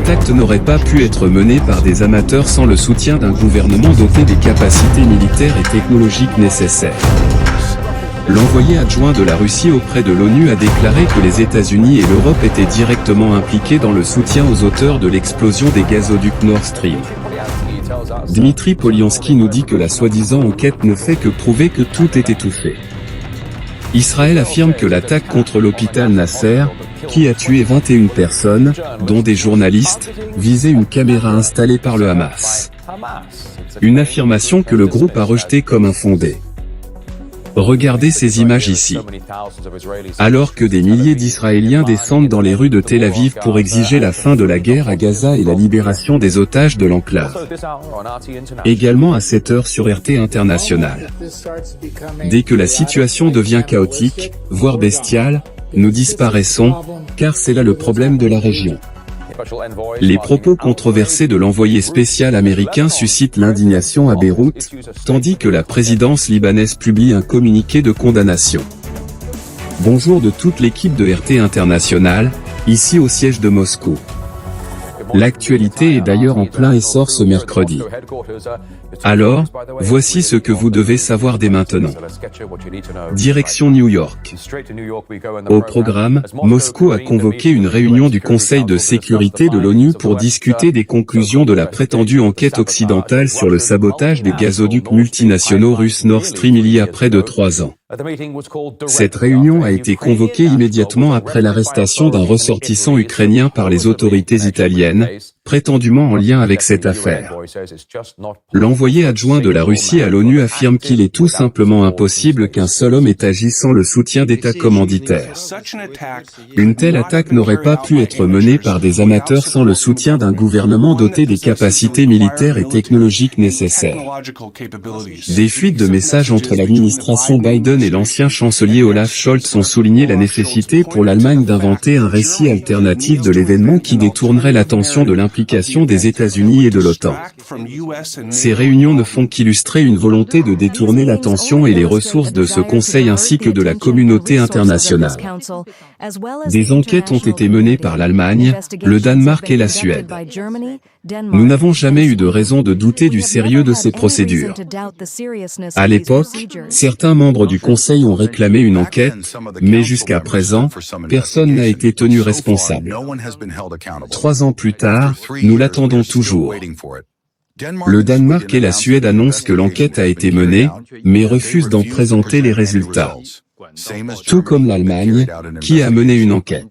Cet acte n'aurait pas pu être mené par des amateurs sans le soutien d'un gouvernement doté des capacités militaires et technologiques nécessaires. L'envoyé adjoint de la Russie auprès de l'ONU a déclaré que les États-Unis et l'Europe étaient directement impliqués dans le soutien aux auteurs de l'explosion des gazoducs Nord Stream. Dmitri Polyanski nous dit que la soi-disant enquête ne fait que prouver que tout est étouffé. Israël affirme que l'attaque contre l'hôpital Nasser, qui a tué 21 personnes, dont des journalistes, visait une caméra installée par le Hamas. Une affirmation que le groupe a rejetée comme infondée. Regardez ces images ici. Alors que des milliers d'Israéliens descendent dans les rues de Tel Aviv pour exiger la fin de la guerre à Gaza et la libération des otages de l'enclave. Également à 7 heures sur RT International. Dès que la situation devient chaotique, voire bestiale, nous disparaissons, car c'est là le problème de la région. Les propos controversés de l'envoyé spécial américain suscitent l'indignation à Beyrouth, tandis que la présidence libanaise publie un communiqué de condamnation. Bonjour de toute l'équipe de RT International, ici au siège de Moscou. L'actualité est d'ailleurs en plein essor ce mercredi. Alors, voici ce que vous devez savoir dès maintenant. Direction New York. Au programme, Moscou a convoqué une réunion du Conseil de sécurité de l'ONU pour discuter des conclusions de la prétendue enquête occidentale sur le sabotage des gazoducs multinationaux russes Nord Stream il y a près de 3 ans. Cette réunion a été convoquée immédiatement après l'arrestation d'un ressortissant ukrainien par les autorités italiennes, prétendument en lien avec cette affaire. L'envoyé adjoint de la Russie à l'ONU affirme qu'il est tout simplement impossible qu'un seul homme ait agi sans le soutien d'États commanditaires. Une telle attaque n'aurait pas pu être menée par des amateurs sans le soutien d'un gouvernement doté des capacités militaires et technologiques nécessaires. Des fuites de messages entre l'administration Biden et l'ancien chancelier Olaf Scholz ont souligné la nécessité pour l'Allemagne d'inventer un récit alternatif de l'événement qui détournerait l'attention de l'implication des États-Unis et de l'OTAN. Ces réunions ne font qu'illustrer une volonté de détourner l'attention et les ressources de ce Conseil ainsi que de la communauté internationale. Des enquêtes ont été menées par l'Allemagne, le Danemark et la Suède. Nous n'avons jamais eu de raison de douter du sérieux de ces procédures. À l'époque, certains membres du Conseil ont réclamé une enquête, mais jusqu'à présent, personne n'a été tenu responsable. 3 ans plus tard, nous l'attendons toujours. Le Danemark et la Suède annoncent que l'enquête a été menée, mais refusent d'en présenter les résultats. Tout comme l'Allemagne, qui a mené une enquête.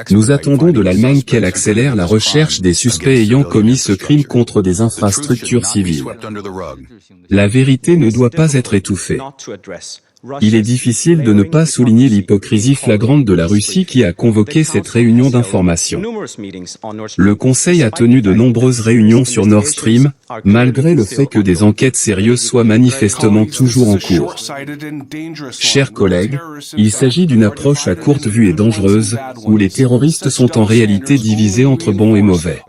Nous attendons de l'Allemagne qu'elle accélère la recherche des suspects ayant commis ce crime contre des infrastructures civiles. La vérité ne doit pas être étouffée. Il est difficile de ne pas souligner l'hypocrisie flagrante de la Russie qui a convoqué cette réunion d'information. Le Conseil a tenu de nombreuses réunions sur Nord Stream, malgré le fait que des enquêtes sérieuses soient manifestement toujours en cours. Chers collègues, il s'agit d'une approche à courte vue et dangereuse, où les terroristes sont en réalité divisés entre bons et mauvais.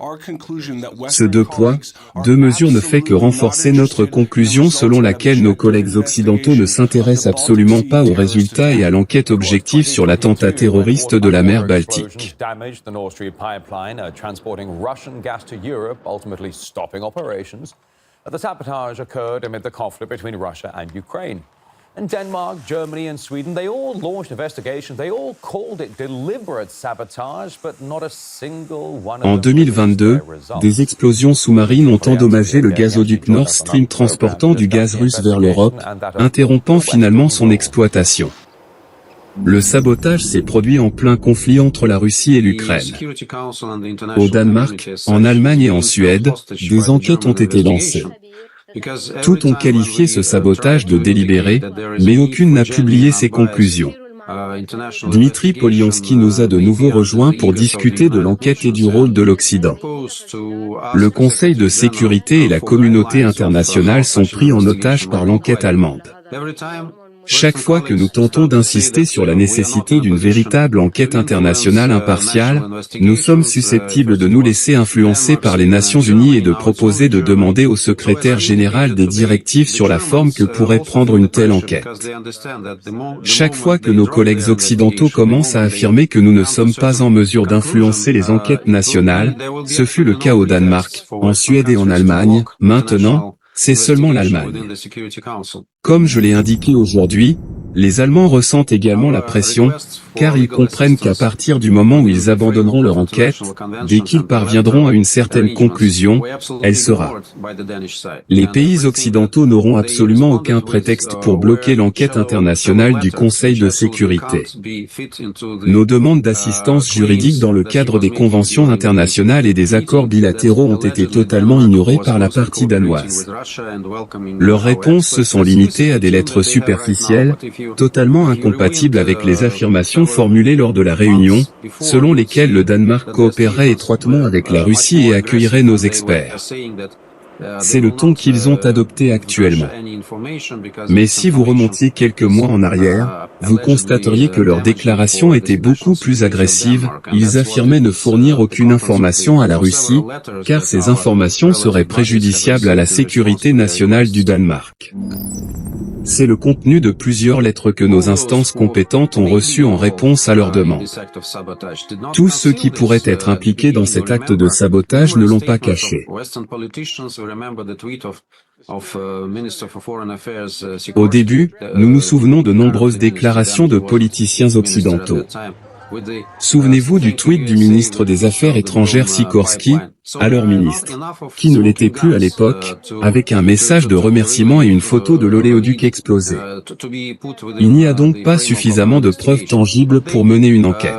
Ce 2 poids, 2 mesures ne fait que renforcer notre conclusion selon laquelle nos collègues occidentaux ne s'intéressent absolument pas aux résultats et à l'enquête objective sur l'attentat terroriste de la mer Baltique. Denmark, Germany and Sweden, they all launched investigations. They all called it deliberate sabotage, but not a single one of them. En 2022, des explosions sous-marines ont endommagé le gazoduc Nord Stream transportant du gaz russe vers l'Europe, interrompant finalement son exploitation. Le sabotage s'est produit en plein conflit entre la Russie et l'Ukraine. Au Danemark, en Allemagne et en Suède, des enquêtes ont été lancées. Toutes ont qualifié ce sabotage de délibéré, mais aucune n'a publié ses conclusions. Dmitri Polyanski nous a de nouveau rejoints pour discuter de l'enquête et du rôle de l'Occident. Le Conseil de sécurité et la communauté internationale sont pris en otage par l'enquête allemande. Chaque fois que nous tentons d'insister sur la nécessité d'une véritable enquête internationale impartiale, nous sommes susceptibles de nous laisser influencer par les Nations Unies et de proposer de demander au secrétaire général des directives sur la forme que pourrait prendre une telle enquête. Chaque fois que nos collègues occidentaux commencent à affirmer que nous ne sommes pas en mesure d'influencer les enquêtes nationales, ce fut le cas au Danemark, en Suède et en Allemagne, maintenant, c'est seulement l'Allemagne. Comme je l'ai indiqué aujourd'hui, les Allemands ressentent également la pression, car ils comprennent qu'à partir du moment où ils abandonneront leur enquête, dès qu'ils parviendront à une certaine conclusion, elle sera. Les pays occidentaux n'auront absolument aucun prétexte pour bloquer l'enquête internationale du Conseil de sécurité. Nos demandes d'assistance juridique dans le cadre des conventions internationales et des accords bilatéraux ont été totalement ignorées par la partie danoise. Leurs réponses se sont limitées à des lettres superficielles, totalement incompatibles avec les affirmations formulées lors de la réunion, selon lesquelles le Danemark coopérerait étroitement avec la Russie et accueillerait nos experts. C'est le ton qu'ils ont adopté actuellement. Mais si vous remontiez quelques mois en arrière, vous constateriez que leurs déclarations étaient beaucoup plus agressives, ils affirmaient ne fournir aucune information à la Russie, car ces informations seraient préjudiciables à la sécurité nationale du Danemark. C'est le contenu de plusieurs lettres que nos instances compétentes ont reçues en réponse à leurs demandes. Tous ceux qui pourraient être impliqués dans cet acte de sabotage ne l'ont pas caché. Au début, nous nous souvenons de nombreuses déclarations de politiciens occidentaux. Souvenez-vous du tweet du ministre des Affaires étrangères Sikorski, alors ministre, qui ne l'était plus à l'époque, avec un message de remerciement et une photo de l'oléoduc explosé. Il n'y a donc pas suffisamment de preuves tangibles pour mener une enquête.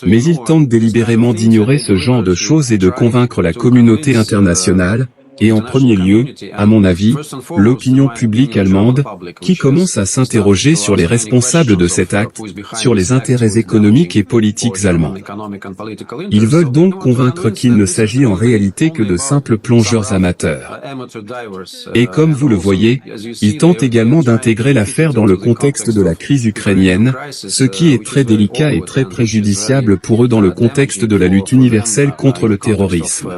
Mais ils tentent délibérément d'ignorer ce genre de choses et de convaincre la communauté internationale, et en premier lieu, à mon avis, l'opinion publique allemande, qui commence à s'interroger sur les responsables de cet acte, sur les intérêts économiques et politiques allemands. Ils veulent donc convaincre qu'il ne s'agit en réalité que de simples plongeurs amateurs. Et comme vous le voyez, ils tentent également d'intégrer l'affaire dans le contexte de la crise ukrainienne, ce qui est très délicat et très préjudiciable pour eux dans le contexte de la lutte universelle contre le terrorisme.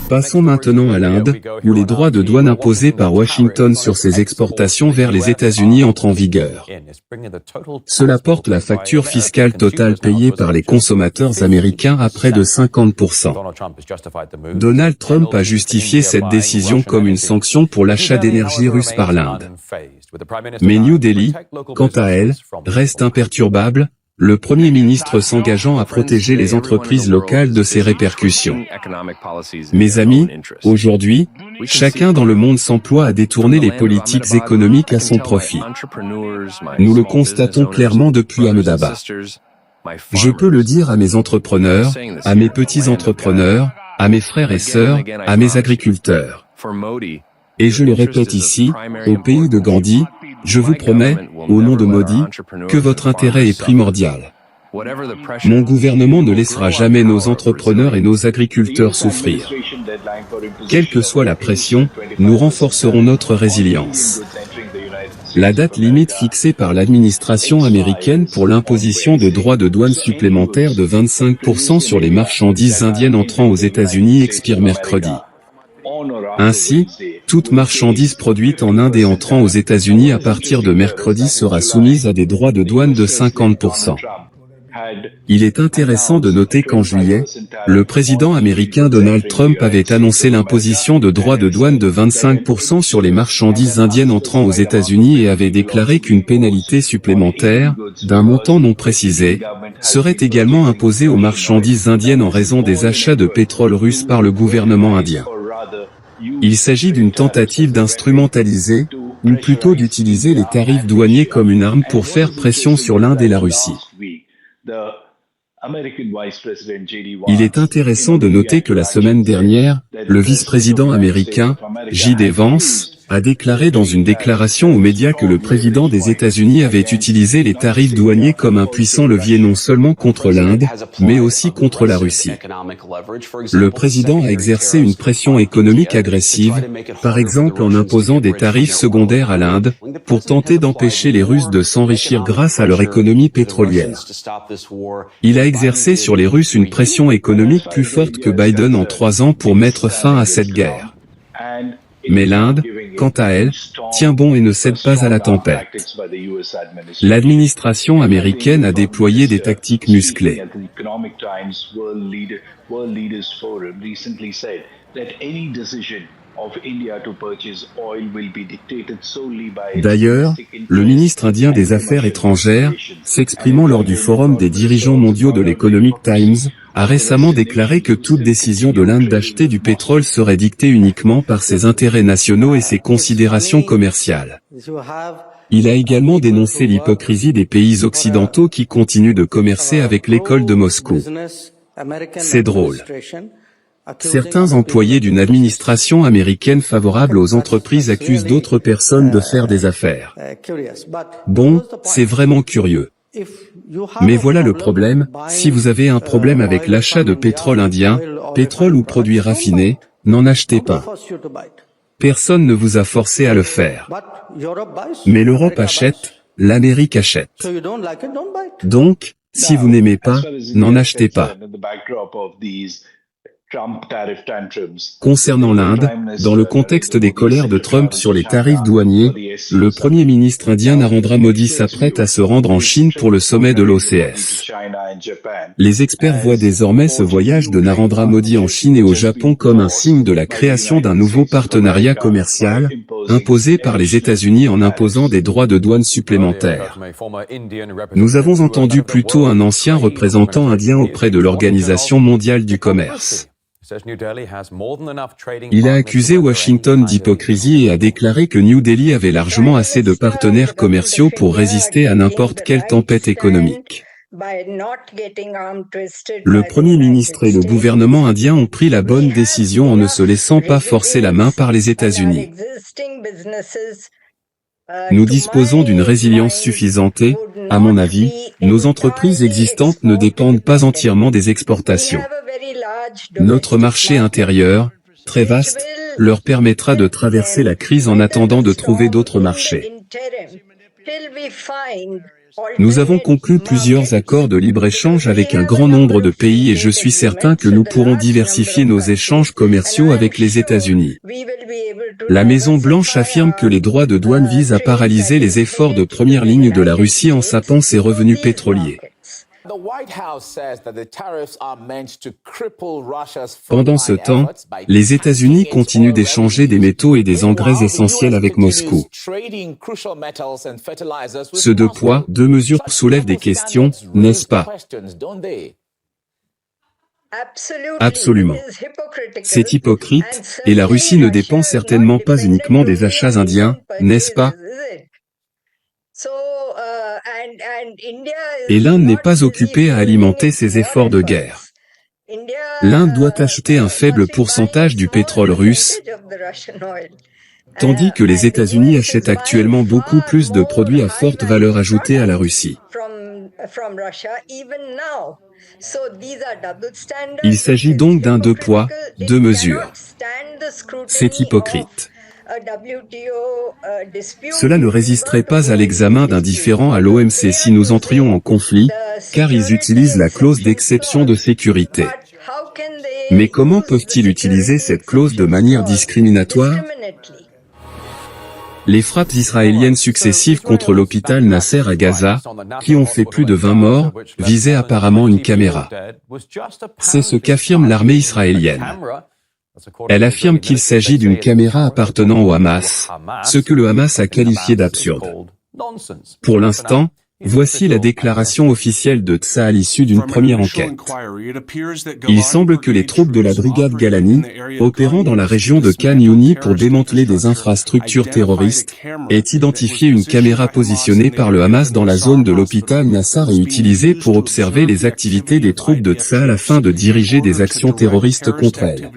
Passons maintenant à l'Inde, où les droits de douane imposés par Washington sur ses exportations vers les États-Unis entrent en vigueur. Cela porte la facture fiscale totale payée par les consommateurs américains à près de 50%. Donald Trump a justifié cette décision comme une sanction pour l'achat d'énergie russe par l'Inde. Mais New Delhi, quant à elle, reste imperturbable, le Premier ministre s'engageant à protéger les entreprises locales de ces répercussions. Mes amis, aujourd'hui, chacun dans le monde s'emploie à détourner les politiques économiques à son profit. Nous le constatons clairement depuis Ahmedabad. Je peux le dire à mes entrepreneurs, à mes petits entrepreneurs, à mes frères et sœurs, à mes agriculteurs. Et je le répète ici, au pays de Gandhi, je vous promets, au nom de Modi, que votre intérêt est primordial. Mon gouvernement ne laissera jamais nos entrepreneurs et nos agriculteurs souffrir. Quelle que soit la pression, nous renforcerons notre résilience. La date limite fixée par l'administration américaine pour l'imposition de droits de douane supplémentaires de 25% sur les marchandises indiennes entrant aux États-Unis expire mercredi. Ainsi, toute marchandise produite en Inde et entrant aux États-Unis à partir de mercredi sera soumise à des droits de douane de 50%. Il est intéressant de noter qu'en juillet, le président américain Donald Trump avait annoncé l'imposition de droits de douane de 25% sur les marchandises indiennes entrant aux États-Unis et avait déclaré qu'une pénalité supplémentaire, d'un montant non précisé, serait également imposée aux marchandises indiennes en raison des achats de pétrole russe par le gouvernement indien. Il s'agit d'une tentative d'instrumentaliser, ou plutôt d'utiliser les tarifs douaniers comme une arme pour faire pression sur l'Inde et la Russie. Il est intéressant de noter que la semaine dernière, le vice-président américain, J.D. Vance, a déclaré dans une déclaration aux médias que le président des États-Unis avait utilisé les tarifs douaniers comme un puissant levier non seulement contre l'Inde, mais aussi contre la Russie. Le président a exercé une pression économique agressive, par exemple en imposant des tarifs secondaires à l'Inde, pour tenter d'empêcher les Russes de s'enrichir grâce à leur économie pétrolière. Il a exercé sur les Russes une pression économique plus forte que Biden en 3 ans pour mettre fin à cette guerre. Mais l'Inde, quant à elle, tient bon et ne cède pas à la tempête. L'administration américaine a déployé des tactiques musclées. D'ailleurs, le ministre indien des Affaires étrangères, s'exprimant lors du forum des dirigeants mondiaux de l'Economic Times, a récemment déclaré que toute décision de l'Inde d'acheter du pétrole serait dictée uniquement par ses intérêts nationaux et ses considérations commerciales. Il a également dénoncé l'hypocrisie des pays occidentaux qui continuent de commercer avec l'école de Moscou. C'est drôle. Certains employés d'une administration américaine favorable aux entreprises accusent d'autres personnes de faire des affaires. Bon, c'est vraiment curieux. Mais voilà le problème, si vous avez un problème avec l'achat de pétrole indien, pétrole ou produits raffinés, n'en achetez pas. Personne ne vous a forcé à le faire. Mais l'Europe achète, l'Amérique achète. Donc, si vous n'aimez pas, n'en achetez pas. Concernant l'Inde, dans le contexte des colères de Trump sur les tarifs douaniers, le Premier ministre indien Narendra Modi s'apprête à se rendre en Chine pour le sommet de l'OCS. Les experts voient désormais ce voyage de Narendra Modi en Chine et au Japon comme un signe de la création d'un nouveau partenariat commercial, imposé par les États-Unis en imposant des droits de douane supplémentaires. Nous avons entendu plus tôt un ancien représentant indien auprès de l'Organisation mondiale du commerce. Il a accusé Washington d'hypocrisie et a déclaré que New Delhi avait largement assez de partenaires commerciaux pour résister à n'importe quelle tempête économique. Le Premier ministre et le gouvernement indien ont pris la bonne décision en ne se laissant pas forcer la main par les États-Unis. Nous disposons d'une résilience suffisante et, à mon avis, nos entreprises existantes ne dépendent pas entièrement des exportations. Notre marché intérieur, très vaste, leur permettra de traverser la crise en attendant de trouver d'autres marchés. Nous avons conclu plusieurs accords de libre-échange avec un grand nombre de pays et je suis certain que nous pourrons diversifier nos échanges commerciaux avec les États-Unis. La Maison-Blanche affirme que les droits de douane visent à paralyser les efforts de première ligne de la Russie en sapant ses revenus pétroliers. Pendant ce temps, les États-Unis continuent d'échanger des métaux et des engrais essentiels avec Moscou. Ce deux poids, deux mesures soulève des questions, n'est-ce pas? Absolument. C'est hypocrite, et la Russie ne dépend certainement pas uniquement des achats indiens, n'est-ce pas? Et l'Inde n'est pas occupée à alimenter ses efforts de guerre. L'Inde doit acheter un faible pourcentage du pétrole russe, tandis que les États-Unis achètent actuellement beaucoup plus de produits à forte valeur ajoutée à la Russie. Il s'agit donc d'un deux poids, deux mesures. C'est hypocrite. Cela ne résisterait pas à l'examen d'un différend à l'OMC si nous entrions en conflit, car ils utilisent la clause d'exception de sécurité. Mais comment peuvent-ils utiliser cette clause de manière discriminatoire? Les frappes israéliennes successives contre l'hôpital Nasser à Gaza, qui ont fait plus de 20 morts, visaient apparemment une caméra. C'est ce qu'affirme l'armée israélienne. Elle affirme qu'il s'agit d'une caméra appartenant au Hamas, ce que le Hamas a qualifié d'absurde. Pour l'instant, Voici la déclaration officielle de Tsahal issue d'une première enquête. Il semble que les troupes de la brigade Galani, opérant dans la région de Khan Youni pour démanteler des infrastructures terroristes, aient identifié une caméra positionnée par le Hamas dans la zone de l'hôpital Nassar et utilisée pour observer les activités des troupes de Tsahal afin de diriger des actions terroristes contre elles.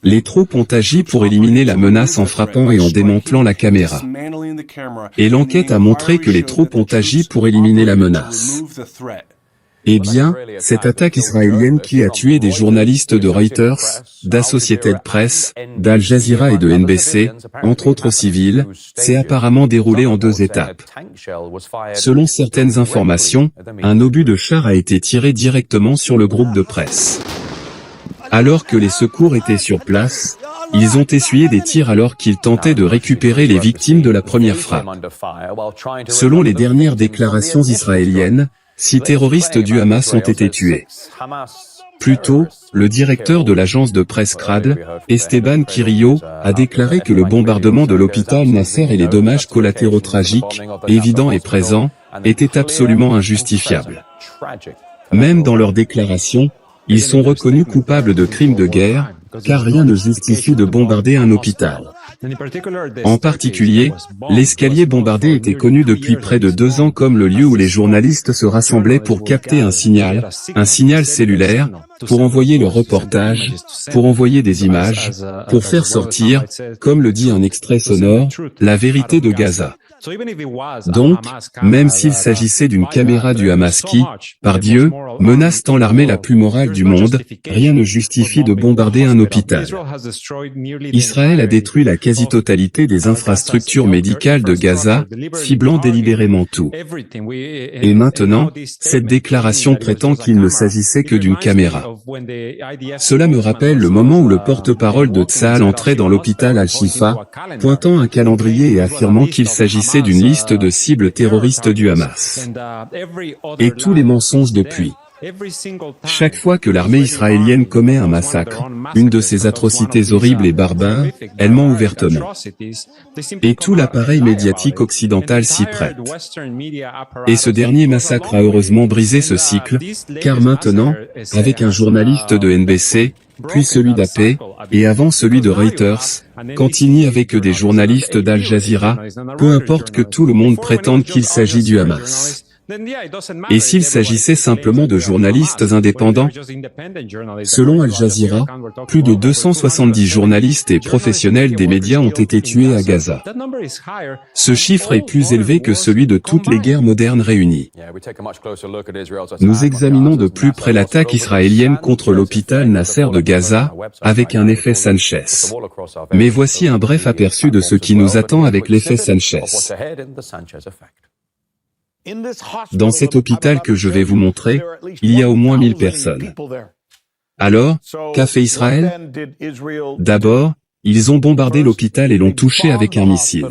Les troupes ont agi pour éliminer la menace en frappant et en démantelant la caméra. Et l'enquête a montré que les troupes ont agi pour éliminer la menace. Eh bien, cette attaque israélienne qui a tué des journalistes de Reuters, d'Associated Press, d'Al Jazeera et de NBC, entre autres civils, s'est apparemment déroulée en 2 étapes. Selon certaines informations, un obus de char a été tiré directement sur le groupe de presse. Alors que les secours étaient sur place, ils ont essuyé des tirs alors qu'ils tentaient de récupérer les victimes de la première frappe. Selon les dernières déclarations israéliennes, 6 terroristes du Hamas ont été tués. Plus tôt, le directeur de l'agence de presse Cradle, Esteban Quirillo, a déclaré que le bombardement de l'hôpital Nasser et les dommages collatéraux tragiques, évidents et présents, étaient absolument injustifiables. Même dans leurs déclarations, ils sont reconnus coupables de crimes de guerre, car rien ne justifie de bombarder un hôpital. En particulier, l'escalier bombardé était connu depuis près de 2 ans comme le lieu où les journalistes se rassemblaient pour capter un signal cellulaire, pour envoyer leur reportage, pour envoyer des images, pour faire sortir, comme le dit un extrait sonore, la vérité de Gaza. Donc, même s'il s'agissait d'une caméra du Hamas qui, par Dieu, menace tant l'armée la plus morale du monde, rien ne justifie de bombarder un hôpital. Israël a détruit la quasi-totalité des infrastructures médicales de Gaza, ciblant délibérément tout. Et maintenant, cette déclaration prétend qu'il ne s'agissait que d'une caméra. Cela me rappelle le moment où le porte-parole de Tsahal entrait dans l'hôpital Al-Shifa, pointant un calendrier et affirmant qu'il s'agissait d'une liste de cibles terroristes du Hamas. Et tous les mensonges depuis. Chaque fois que l'armée israélienne commet un massacre, une de ces atrocités horribles et barbares, elle ment ouvertement. Et tout l'appareil médiatique occidental s'y prête. Et ce dernier massacre a heureusement brisé ce cycle, car maintenant, avec un journaliste de NBC, puis celui d'AP, et avant celui de Reuters, quand il n'y avait que des journalistes d'Al Jazeera, peu importe que tout le monde prétende qu'il s'agit du Hamas. Et s'il s'agissait simplement de journalistes indépendants? Selon Al Jazeera, plus de 270 journalistes et professionnels des médias ont été tués à Gaza. Ce chiffre est plus élevé que celui de toutes les guerres modernes réunies. Nous examinons de plus près l'attaque israélienne contre l'hôpital Nasser de Gaza, avec un effet Sanchez. Mais voici un bref aperçu de ce qui nous attend avec l'effet Sanchez. Dans cet hôpital que je vais vous montrer, il y a au moins 1000 personnes. Alors, qu'a fait Israël? D'abord, ils ont bombardé l'hôpital et l'ont touché avec un missile.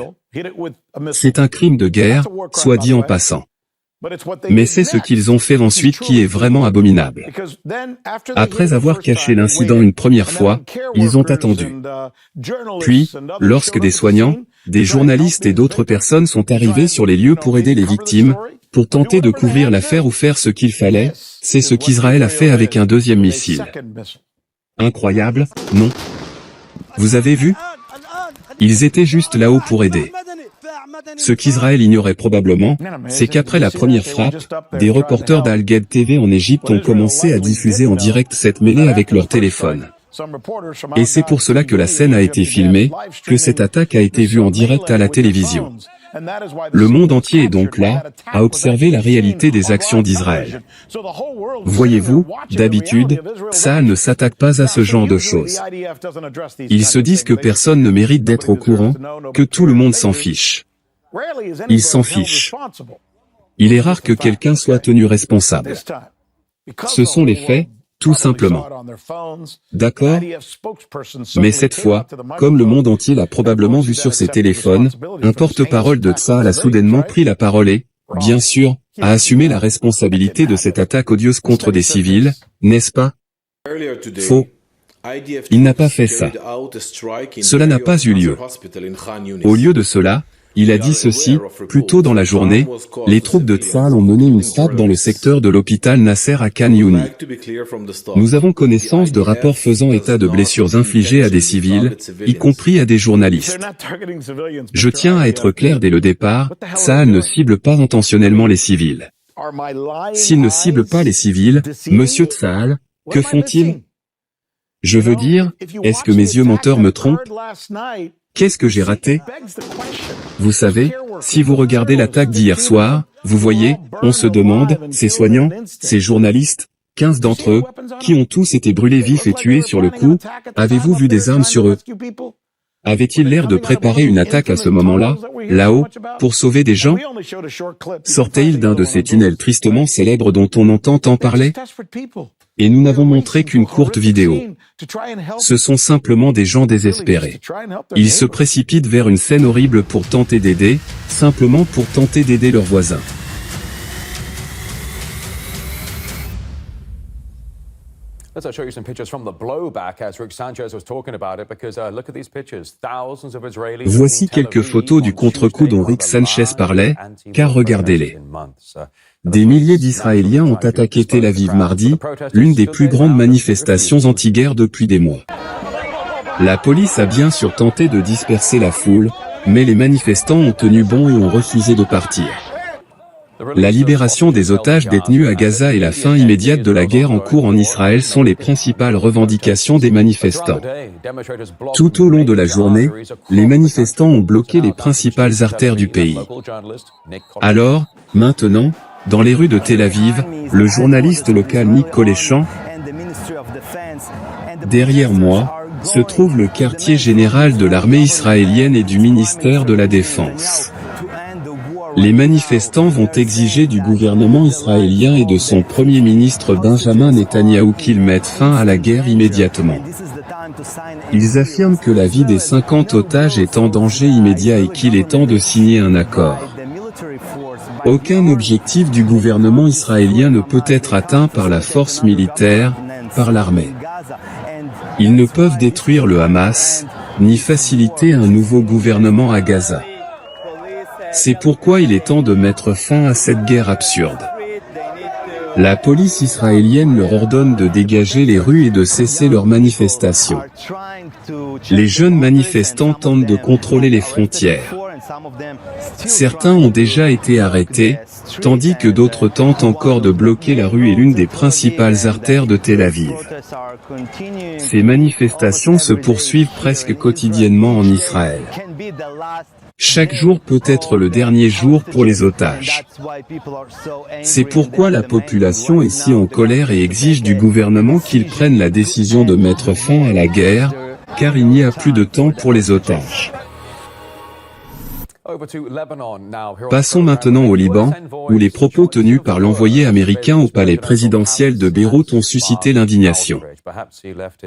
C'est un crime de guerre, soit dit en passant. Mais c'est ce qu'ils ont fait ensuite qui est vraiment abominable. Après avoir caché l'incident une première fois, ils ont attendu. Puis, lorsque des soignants, des journalistes et d'autres personnes sont arrivés sur les lieux pour aider les victimes, pour tenter de couvrir l'affaire ou faire ce qu'il fallait, c'est ce qu'Israël a fait avec un deuxième missile. Incroyable, non? Vous avez vu? Ils étaient juste là-haut pour aider. Ce qu'Israël ignorait probablement, c'est qu'après la première frappe, des reporters d'Al-Ged TV en Égypte ont commencé à diffuser en direct cette mêlée avec leur téléphone. Et c'est pour cela que la scène a été filmée, que cette attaque a été vue en direct à la télévision. Le monde entier est donc là, à observer la réalité des actions d'Israël. Voyez-vous, d'habitude, Tsahal ne s'attaque pas à ce genre de choses. Ils se disent que personne ne mérite d'être au courant, que tout le monde s'en fiche. Ils s'en fichent. Il est rare que quelqu'un soit tenu responsable. Ce sont les faits, tout simplement. D'accord? Mais cette fois, comme le monde entier l'a probablement vu sur ses téléphones, un porte-parole de Tsahal a soudainement pris la parole et, bien sûr, a assumé la responsabilité de cette attaque odieuse contre des civils, n'est-ce pas? Faux. Il n'a pas fait ça. Cela n'a pas eu lieu. Au lieu de cela, Il a dit ceci, plus tôt dans la journée, les troupes de Tsahal ont mené une frappe dans le secteur de l'hôpital Nasser à Khan Youni. Nous avons connaissance de rapports faisant état de blessures infligées à des civils, y compris à des journalistes. Je tiens à être clair dès le départ, Tsahal ne cible pas intentionnellement les civils. S'ils ne ciblent pas les civils, Monsieur Tsahal, que font-ils? Je veux dire, est-ce que mes yeux menteurs me trompent? Qu'est-ce que j'ai raté? Vous savez, si vous regardez l'attaque d'hier soir, vous voyez, on se demande, ces soignants, ces journalistes, 15 d'entre eux, qui ont tous été brûlés vifs et tués sur le coup, avez-vous vu des armes sur eux? Avait-il l'air de préparer une attaque à ce moment-là, là-haut, pour sauver des gens? Sortait-il d'un de ces tunnels tristement célèbres dont on entend tant parler? Et nous n'avons montré qu'une courte vidéo. Ce sont simplement des gens désespérés. Ils se précipitent vers une scène horrible pour tenter d'aider, simplement pour tenter d'aider leurs voisins. Let's show you some pictures from the blowback as Rick Sanchez was talking about it because look at these pictures. Thousands of Israelis. Voici quelques photos du contre-coup dont Rick Sanchez parlait, car regardez-les. Des milliers d'Israéliens ont attaqué Tel Aviv mardi, l'une des plus grandes manifestations anti-guerre depuis des mois. La police a bien sûr tenté de disperser la foule, mais les manifestants ont tenu bon et ont refusé de partir. La libération des otages détenus à Gaza et la fin immédiate de la guerre en cours en Israël sont les principales revendications des manifestants. Tout au long de la journée, les manifestants ont bloqué les principales artères du pays. Alors, maintenant, dans les rues de Tel Aviv, le journaliste local Nick Koléchan, derrière moi, se trouve le quartier général de l'armée israélienne et du ministère de la Défense. Les manifestants vont exiger du gouvernement israélien et de son premier ministre Benjamin Netanyahou qu'ils mettent fin à la guerre immédiatement. Ils affirment que la vie des 50 otages est en danger immédiat et qu'il est temps de signer un accord. Aucun objectif du gouvernement israélien ne peut être atteint par la force militaire, par l'armée. Ils ne peuvent détruire le Hamas, ni faciliter un nouveau gouvernement à Gaza. C'est pourquoi il est temps de mettre fin à cette guerre absurde. La police israélienne leur ordonne de dégager les rues et de cesser leurs manifestations. Les jeunes manifestants tentent de contrôler les frontières. Certains ont déjà été arrêtés, tandis que d'autres tentent encore de bloquer la rue et l'une des principales artères de Tel Aviv. Ces manifestations se poursuivent presque quotidiennement en Israël. Chaque jour peut être le dernier jour pour les otages. C'est pourquoi la population est si en colère et exige du gouvernement qu'il prenne la décision de mettre fin à la guerre, car il n'y a plus de temps pour les otages. Passons maintenant au Liban, où les propos tenus par l'envoyé américain au palais présidentiel de Beyrouth ont suscité l'indignation.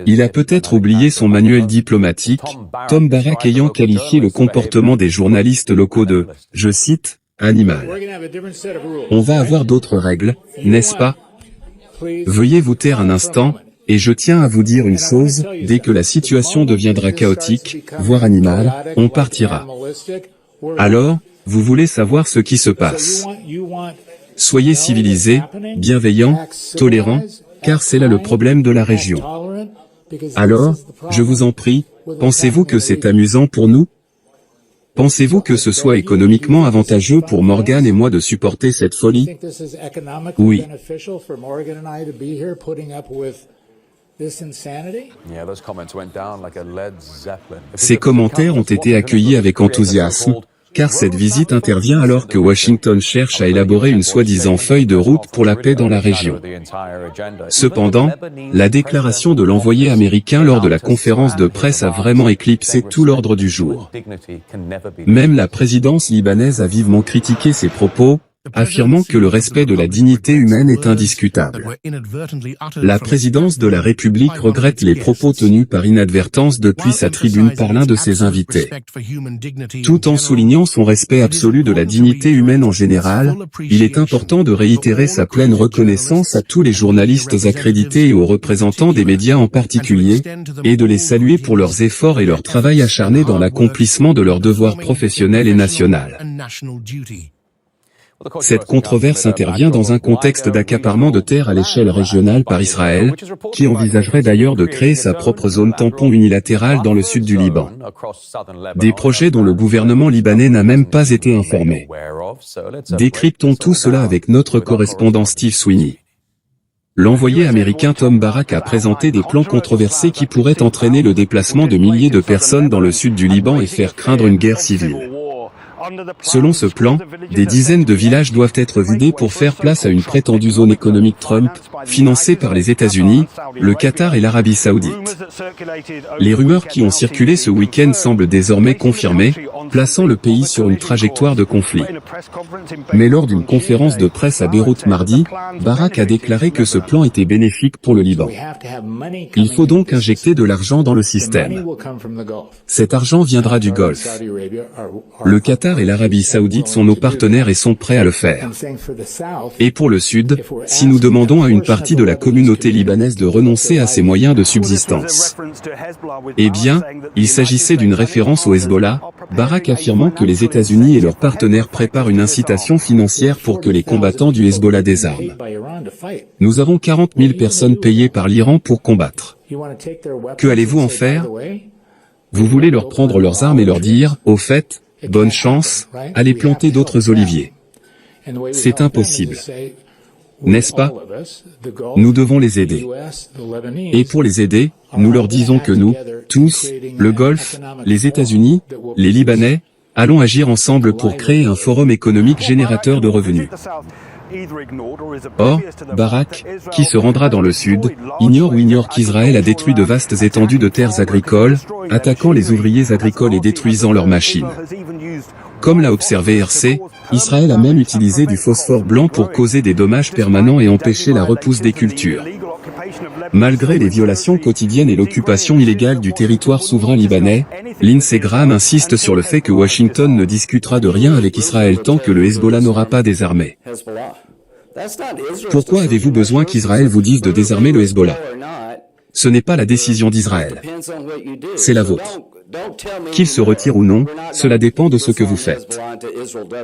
Il a peut-être oublié son manuel diplomatique, Tom Barak ayant qualifié le comportement des journalistes locaux de, je cite, « animal ». On va avoir d'autres règles, n'est-ce pas? Veuillez vous taire un instant, et je tiens à vous dire une chose, dès que la situation deviendra chaotique, voire animale, on partira. Alors, vous voulez savoir ce qui se passe. Soyez civilisés, bienveillants, tolérants, car c'est là le problème de la région. Alors, je vous en prie, pensez-vous que c'est amusant pour nous? Pensez-vous que ce soit économiquement avantageux pour Morgan et moi de supporter cette folie? Oui. Ces commentaires ont été accueillis avec enthousiasme, car cette visite intervient alors que Washington cherche à élaborer une soi-disant feuille de route pour la paix dans la région. Cependant, la déclaration de l'envoyé américain lors de la conférence de presse a vraiment éclipsé tout l'ordre du jour. Même la présidence libanaise a vivement critiqué ces propos, affirmant que le respect de la dignité humaine est indiscutable. La présidence de la République regrette les propos tenus par inadvertance depuis sa tribune par l'un de ses invités. Tout en soulignant son respect absolu de la dignité humaine en général, il est important de réitérer sa pleine reconnaissance à tous les journalistes accrédités et aux représentants des médias en particulier, et de les saluer pour leurs efforts et leur travail acharné dans l'accomplissement de leur devoir professionnel et national. Cette controverse intervient dans un contexte d'accaparement de terres à l'échelle régionale par Israël, qui envisagerait d'ailleurs de créer sa propre zone tampon unilatérale dans le sud du Liban. Des projets dont le gouvernement libanais n'a même pas été informé. Décryptons tout cela avec notre correspondant Steve Sweeney. L'envoyé américain Tom Barak a présenté des plans controversés qui pourraient entraîner le déplacement de milliers de personnes dans le sud du Liban et faire craindre une guerre civile. Selon ce plan, des dizaines de villages doivent être vidés pour faire place à une prétendue zone économique Trump, financée par les États-Unis, le Qatar et l'Arabie Saoudite. Les rumeurs qui ont circulé ce week-end semblent désormais confirmées, plaçant le pays sur une trajectoire de conflit. Mais lors d'une conférence de presse à Beyrouth mardi, Barak a déclaré que ce plan était bénéfique pour le Liban. Il faut donc injecter de l'argent dans le système. Cet argent viendra du Golfe. Le Qatar et l'Arabie Saoudite sont nos partenaires et sont prêts à le faire. Et pour le Sud, si nous demandons à une partie de la communauté libanaise de renoncer à ses moyens de subsistance. Eh bien, il s'agissait d'une référence au Hezbollah, Barak affirmant que les États-Unis et leurs partenaires préparent une incitation financière pour que les combattants du Hezbollah désarment. Nous avons 40 000 personnes payées par l'Iran pour combattre. Que allez-vous en faire? Vous voulez leur prendre leurs armes et leur dire, au fait, bonne chance, allez planter d'autres oliviers. C'est impossible. N'est-ce pas? Nous devons les aider. Et pour les aider, nous leur disons que nous, tous, le Golfe, les États-Unis, les Libanais, allons agir ensemble pour créer un forum économique générateur de revenus. Or, Barak, qui se rendra dans le sud, ignore qu'Israël a détruit de vastes étendues de terres agricoles, attaquant les ouvriers agricoles et détruisant leurs machines. Comme l'a observé RC, Israël a même utilisé du phosphore blanc pour causer des dommages permanents et empêcher la repousse des cultures. Malgré les violations quotidiennes et l'occupation illégale du territoire souverain libanais, Lindsey Graham insiste sur le fait que Washington ne discutera de rien avec Israël tant que le Hezbollah n'aura pas désarmé. Pourquoi avez-vous besoin qu'Israël vous dise de désarmer le Hezbollah? Ce n'est pas la décision d'Israël. C'est la vôtre. Qu'il se retire ou non, cela dépend de ce que vous faites.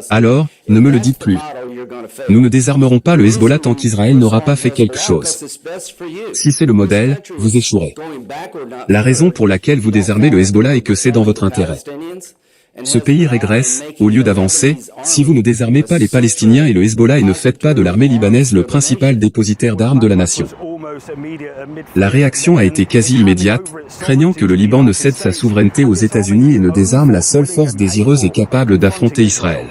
Alors, ne me le dites plus. Nous ne désarmerons pas le Hezbollah tant qu'Israël n'aura pas fait quelque chose. Si c'est le modèle, vous échouerez. La raison pour laquelle vous désarmez le Hezbollah est que c'est dans votre intérêt. Ce pays régresse, au lieu d'avancer, si vous ne désarmez pas les Palestiniens et le Hezbollah et ne faites pas de l'armée libanaise le principal dépositaire d'armes de la nation. La réaction a été quasi immédiate, craignant que le Liban ne cède sa souveraineté aux États-Unis et ne désarme la seule force désireuse et capable d'affronter Israël.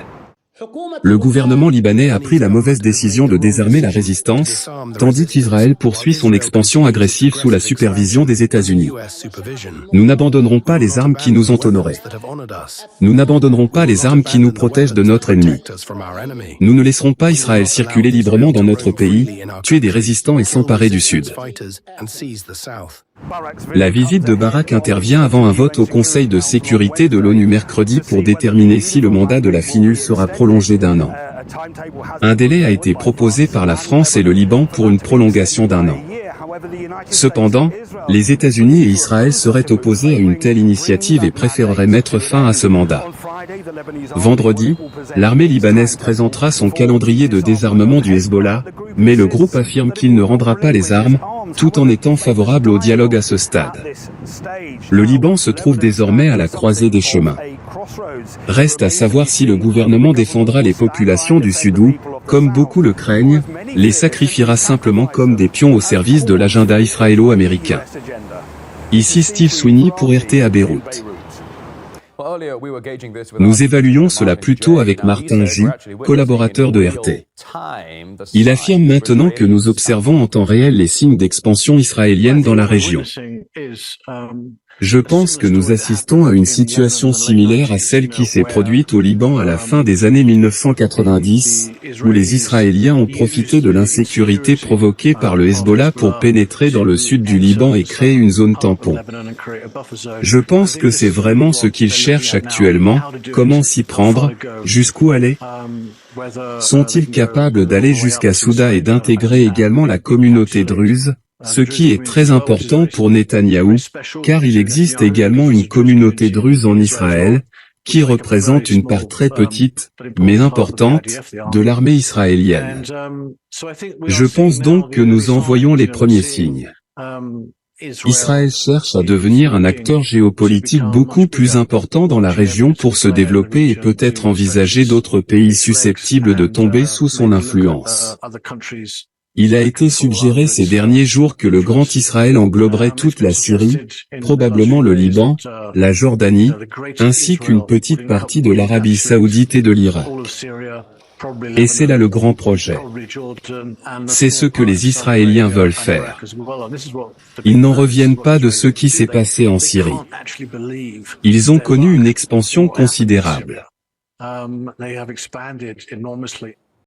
Le gouvernement libanais a pris la mauvaise décision de désarmer la résistance, tandis qu'Israël poursuit son expansion agressive sous la supervision des États-Unis. Nous n'abandonnerons pas les armes qui nous ont honorés. Nous n'abandonnerons pas les armes qui nous protègent de notre ennemi. Nous ne laisserons pas Israël circuler librement dans notre pays, tuer des résistants et s'emparer du Sud. La visite de Barak intervient avant un vote au Conseil de sécurité de l'ONU mercredi pour déterminer si le mandat de la FINUL sera prolongé d'1 an. Un délai a été proposé par la France et le Liban pour une prolongation d'1 an. Cependant, les États-Unis et Israël seraient opposés à une telle initiative et préféreraient mettre fin à ce mandat. Vendredi, l'armée libanaise présentera son calendrier de désarmement du Hezbollah, mais le groupe affirme qu'il ne rendra pas les armes, tout en étant favorable au dialogue à ce stade. Le Liban se trouve désormais à la croisée des chemins. Reste à savoir si le gouvernement défendra les populations du Sud ou, comme beaucoup le craignent, les sacrifiera simplement comme des pions au service de l'agenda israélo-américain. Ici Steve Sweeney pour RT à Beyrouth. Nous évaluons cela plutôt avec Martin Ju, collaborateur de RT. Il affirme maintenant que nous observons en temps réel les signes d'expansion israélienne dans la région. Je pense que nous assistons à une situation similaire à celle qui s'est produite au Liban à la fin des années 1990, où les Israéliens ont profité de l'insécurité provoquée par le Hezbollah pour pénétrer dans le sud du Liban et créer une zone tampon. Je pense que c'est vraiment ce qu'ils cherchent actuellement, comment s'y prendre, jusqu'où aller. Sont-ils capables d'aller jusqu'à Souda et d'intégrer également la communauté druze, ce qui est très important pour Netanyahou, car il existe également une communauté druze en Israël, qui représente une part très petite, mais importante, de l'armée israélienne. Je pense donc que nous envoyons les premiers signes. Israël cherche à devenir un acteur géopolitique beaucoup plus important dans la région pour se développer et peut-être envisager d'autres pays susceptibles de tomber sous son influence. Il a été suggéré ces derniers jours que le Grand Israël engloberait toute la Syrie, probablement le Liban, la Jordanie, ainsi qu'une petite partie de l'Arabie Saoudite et de l'Irak. Et c'est là le grand projet. C'est ce que les Israéliens veulent faire. Ils n'en reviennent pas de ce qui s'est passé en Syrie. Ils ont connu une expansion considérable.